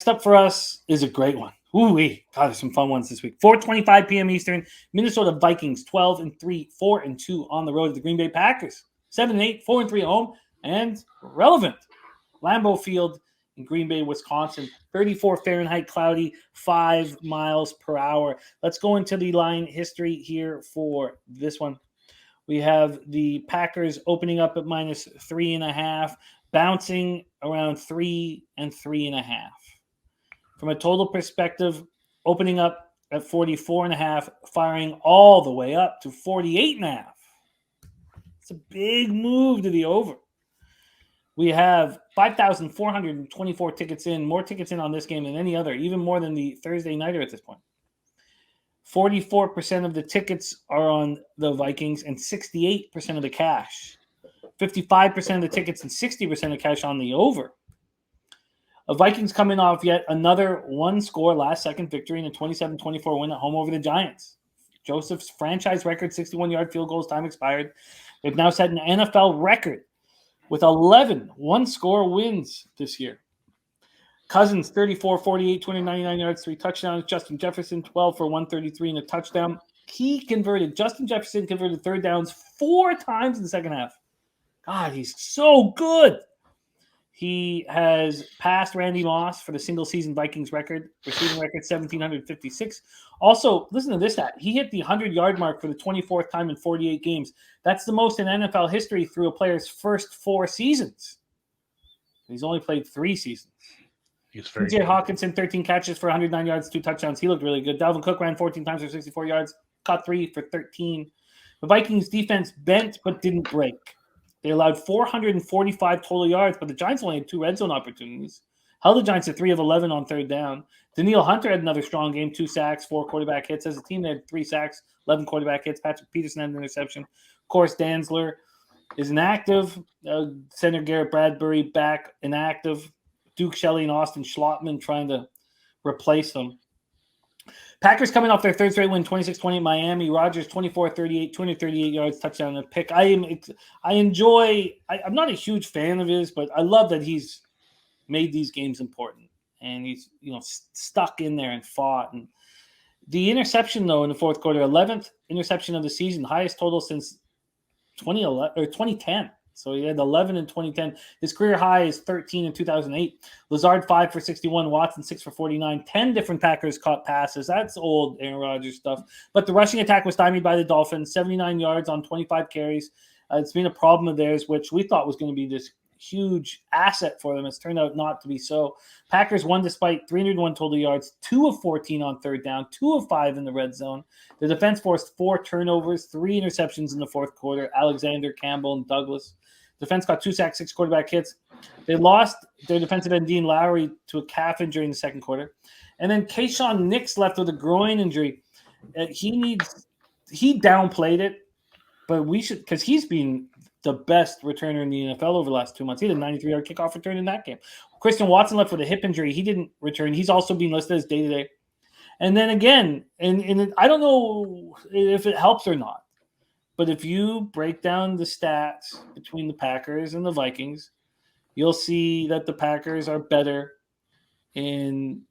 up for us is a great one. Ooh-wee. God, there's some fun ones this week. 4:25 p.m. Eastern. Minnesota Vikings 12-3, 4-2 on the road to the Green Bay Packers. 7-8, 4-3 at home, and relevant. Lambeau Field in Green Bay, Wisconsin. 34 Fahrenheit, cloudy, 5 miles per hour. Let's go into the line history here for this one. We have the Packers opening up at -3.5, bouncing around 3 and 3.5. From a total perspective, opening up at 44.5, firing all the way up to 48.5. It's a big move to the over. We have 5,424 tickets in, more tickets in on this game than any other, even more than the Thursday nighter at this point. 44% of the tickets are on the Vikings and 68% of the cash. 55% of the tickets and 60% of cash on the over. The Vikings coming off yet another one-score last-second victory in a 27-24 win at home over the Giants. Joseph's franchise record 61-yard field goals time expired. They've now set an NFL record with 11 one-score wins this year. Cousins, 34, 48, 299 yards, 3 touchdowns. Justin Jefferson, 12 for 133 and a touchdown. Justin Jefferson converted third downs 4 times in the second half. God, he's so good. He has passed Randy Moss for the single-season Vikings record, receiving record 1,756. Also, listen to this stat. He hit the 100-yard mark for the 24th time in 48 games. That's the most in NFL history through a player's first 4 seasons. He's only played 3 seasons. TJ Hawkinson, 13 catches for 109 yards, 2 touchdowns. He looked really good. Dalvin Cook ran 14 times for 64 yards, caught 3 for 13. The Vikings defense bent but didn't break. They allowed 445 total yards, but the Giants only had 2 red zone opportunities. Held the Giants to 3 of 11 on third down. Daniil Hunter had another strong game, 2 sacks, 4 quarterback hits. As a team, they had 3 sacks, 11 quarterback hits. Patrick Peterson had an interception. Of course, Dantzler is inactive. Center Garrett Bradbury back inactive. Duke Shelley and Austin Schlottman trying to replace them. Packers coming off their third straight win, 26-20 at Miami. Rodgers, 24-38, 238 yards, touchdown and a pick. I'm not a huge fan of his, but I love that he's made these games important. And he's, stuck in there and fought. And the interception, though, in the fourth quarter, 11th interception of the season, highest total since 2010. So he had 11 in 2010. His career high is 13 in 2008. Lazard, 5 for 61. Watson, 6 for 49. 10 different Packers caught passes. That's old Aaron Rodgers stuff. But the rushing attack was stymied by the Dolphins. 79 yards on 25 carries. It's been a problem of theirs, which we thought was going to be this huge asset for them. It's turned out not to be so. Packers won despite 301 total yards, 2 of 14 on third down, 2 of 5 in the red zone. The defense forced 4 turnovers, 3 interceptions in the fourth quarter. Alexander, Campbell, and Douglas. Defense got 2 sacks, 6 quarterback hits. They lost their defensive end, Dean Lowry, to a calf injury in the second quarter. And then Kayshawn Nix left with a groin injury. He downplayed it, but we should, because he's been the best returner in the NFL over the last 2 months. He had a 93-yard kickoff return in that game. Christian Watson left with a hip injury. He didn't return. He's also being listed as day-to-day. And then again, and I don't know if it helps or not, but if you break down the stats between the Packers and the Vikings, you'll see that the Packers are better in,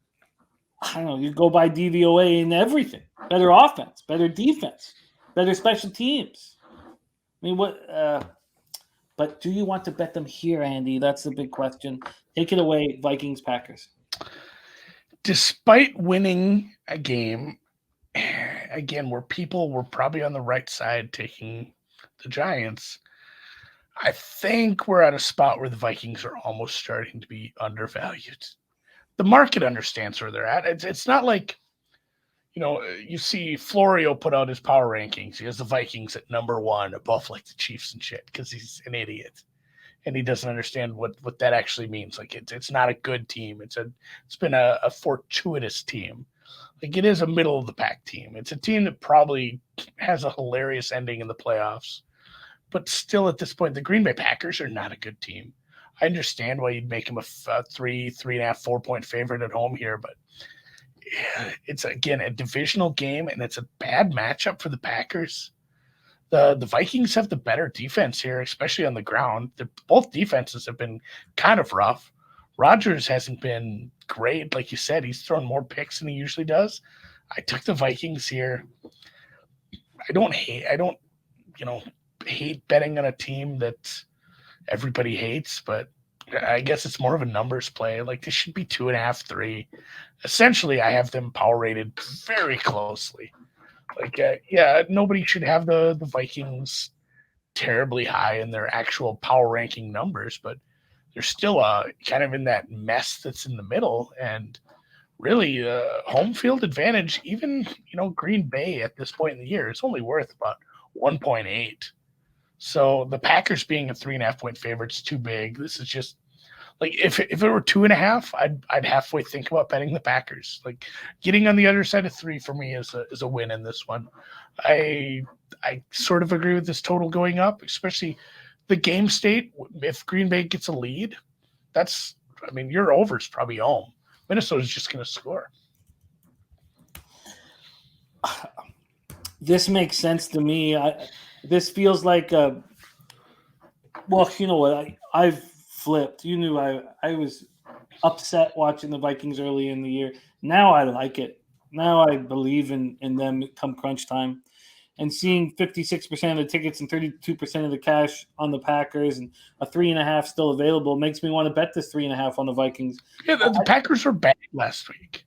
you go by DVOA in everything. Better offense, better defense, better special teams. But do you want to bet them here, Andy? That's the big question. Take it away, Vikings, Packers. Despite winning a game, again, where people were probably on the right side taking the Giants, I think we're at a spot where the Vikings are almost starting to be undervalued. The market understands where they're at. It's not like, you see Florio put out his power rankings. He has the Vikings at number 1 above like the Chiefs and shit because he's an idiot. And he doesn't understand what that actually means. Like it's not a good team. It's been a fortuitous team. Like it is a middle of the pack team. It's a team that probably has a hilarious ending in the playoffs, but still at this point, the Green Bay Packers are not a good team. I understand why you'd make them a 3.5, 4 point favorite at home here, but it's again a divisional game and it's a bad matchup for the Packers. The Vikings have the better defense here, especially on the ground. Both defenses have been kind of rough. Rodgers hasn't been great. Like you said, he's thrown more picks than he usually does. I took the Vikings here. I don't hate betting on a team that everybody hates, but I guess it's more of a numbers play. Like this should be 2.5, 3. Essentially, I have them power rated very closely. Like, nobody should have the Vikings terribly high in their actual power ranking numbers, but they're still kind of in that mess that's in the middle. And really, home field advantage, even Green Bay at this point in the year, it's only worth about 1.8. So the Packers being a 3.5-point favorite is too big. This is just like if it were 2.5, I'd halfway think about betting the Packers. Like getting on the other side of 3 for me is a win in this one. I sort of agree with this total going up, especially the game state. If Green Bay gets a lead, your over's probably home. Minnesota's just going to score. This makes sense to me. This feels like well, you know what? I've flipped. You knew I was upset watching the Vikings early in the year. Now I like it. Now I believe in them come crunch time. And seeing 56% of the tickets and 32% of the cash on the Packers and a 3.5 still available makes me want to bet this 3.5 on the Vikings. Yeah, the Packers were bad last week.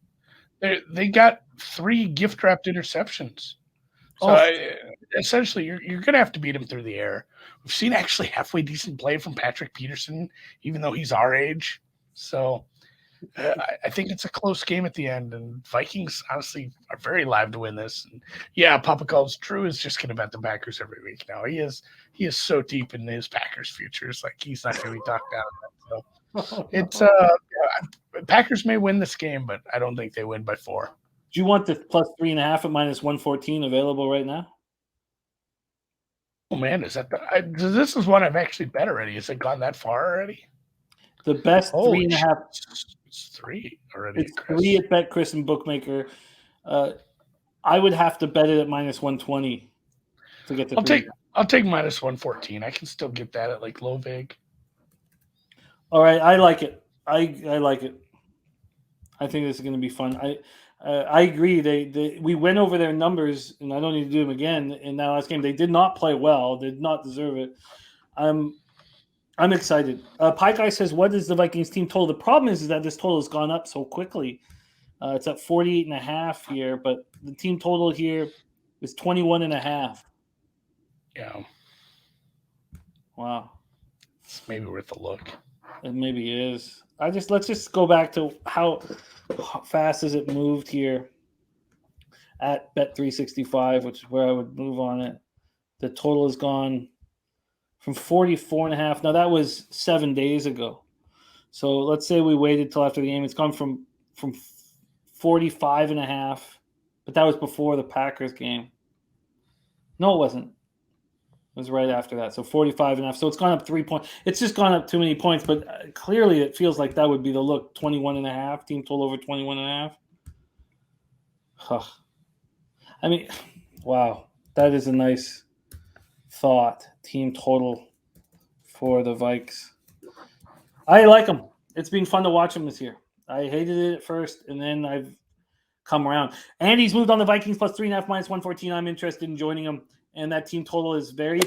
They got 3 gift-wrapped interceptions. So essentially, you're going to have to beat him through the air. We've seen actually halfway decent play from Patrick Peterson, even though he's our age. So I think it's a close game at the end, and Vikings honestly are very live to win this. And yeah, Papa Calls Drew is just going to bet the Packers every week now. He is so deep in his Packers futures, like he's not going to be talked down. So it's Packers may win this game, but I don't think they win by 4. Do you want the plus 3.5 at minus 114 available right now? Oh man, is that this is one I've actually bet already? Has it gone that far already? The best 3.5. It's 3 already. It's Chris. 3 at Bet Chris and Bookmaker. I would have to bet it at minus 120 to get the. I'll take minus 114. I can still get that at like low vig. All right, I like it. I like it. I think this is going to be fun. I agree. We went over their numbers, and I don't need to do them again in that last game. They did not play well. They did not deserve it. I'm excited. Pie Guy says, "What is the Vikings team total?" The problem is that this total has gone up so quickly. It's at 48.5 here, but the team total here is 21.5. Yeah. Wow. It's maybe worth a look. It maybe is. Let's just go back to how fast has it moved here at Bet365, which is where I would move on it. The total has gone from 44.5. Now that was 7 days ago. So let's say we waited till after the game. It's gone from 45.5, but that was before the Packers game. No, it wasn't. It was right after that. So 45.5. So it's gone up 3 points. It's just gone up too many points, but clearly it feels like that would be the look. 21.5. Team total over 21.5. Huh. I mean, wow. That is a nice thought. Team total for the Vikes. I like them. It's been fun to watch them this year. I hated it at first, and then I've come around. Andy's moved on the Vikings plus 3.5 minus 114. I'm interested in joining them. And that team total is very